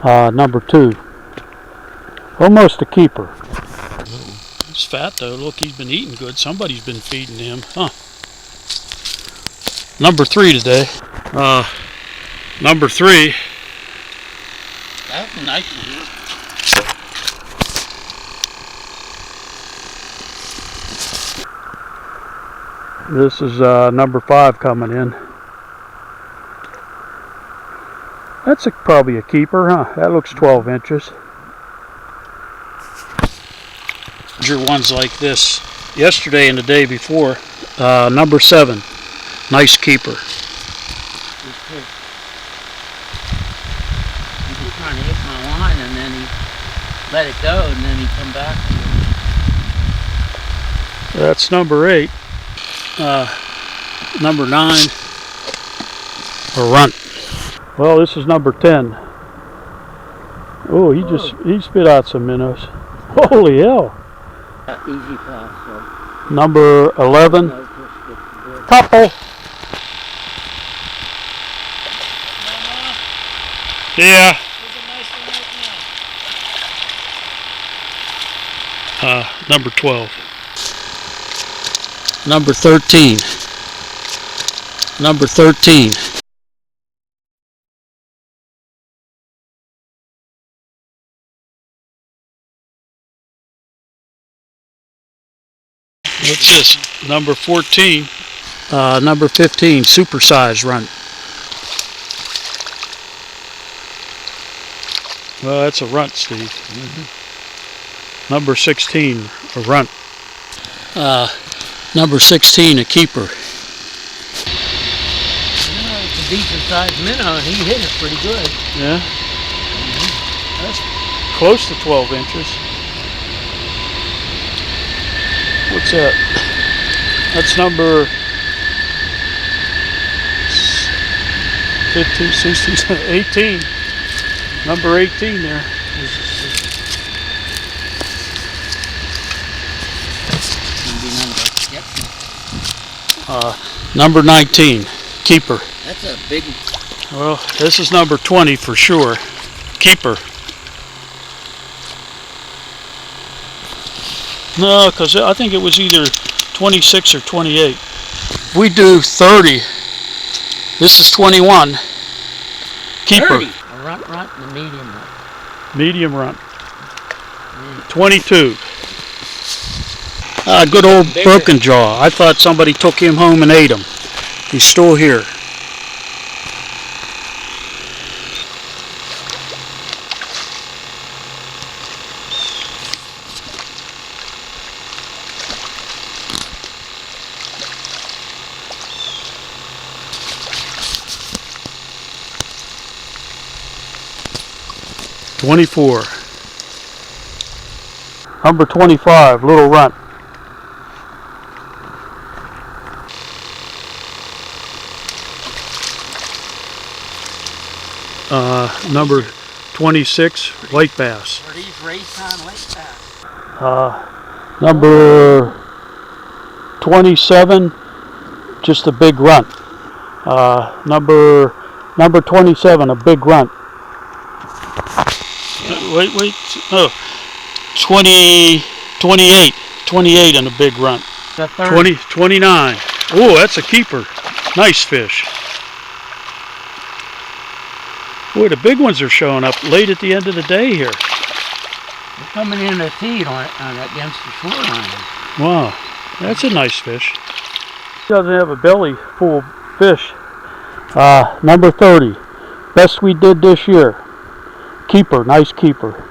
Number 2. Almost a keeper. He's fat though. Look, he's been eating good. Somebody's been feeding him, huh? Number 3 today. Number 3. That's a nice one. This is number 5 coming in. That's probably a keeper, huh? That looks 12 inches. Ones like this yesterday and the day before. Number 7. Nice keeper. He was trying to hit my line and then he let it go and then he come back to it. That's number 8. Number 9. A runt. Well, this is number 10. Oh, he spit out some minnows. Holy hell. Easy pass. So. Number 11. Couple. Yeah. Number 12. Number 13. Number 13. What's this? Number 14. Number 15. Supersize runt. Well, that's a runt, Steve. Mm-hmm. Number 16. A runt. Number 16. A keeper. It's a decent sized minnow and he hit it pretty good. Yeah. That's close to 12 inches. What's that? That's number 15, 16, 18. Number 18 there. Number 19, keeper. That's a big one. Well, this is number 20 for sure. Keeper. No, because I think it was either 26 or 28. We do 30. This is 21. Keeper. 30. A runt and a medium runt. Medium runt. 22. Good old broken jaw. I thought somebody took him home and ate him. He's still here. $24. Number 25, little runt. Number 26, white bass. Are these race on lake bass? Number 27, just a big runt. Number 27, a big runt. Wait. Oh, 28 and a big runt. 29. Oh, that's a keeper. Nice fish. Boy, the big ones are showing up late at the end of the day here. They're coming in to feed on against the shoreline. Wow, that's a nice fish. Doesn't have a belly full of fish. Number 30, best we did this year. Keeper, nice keeper.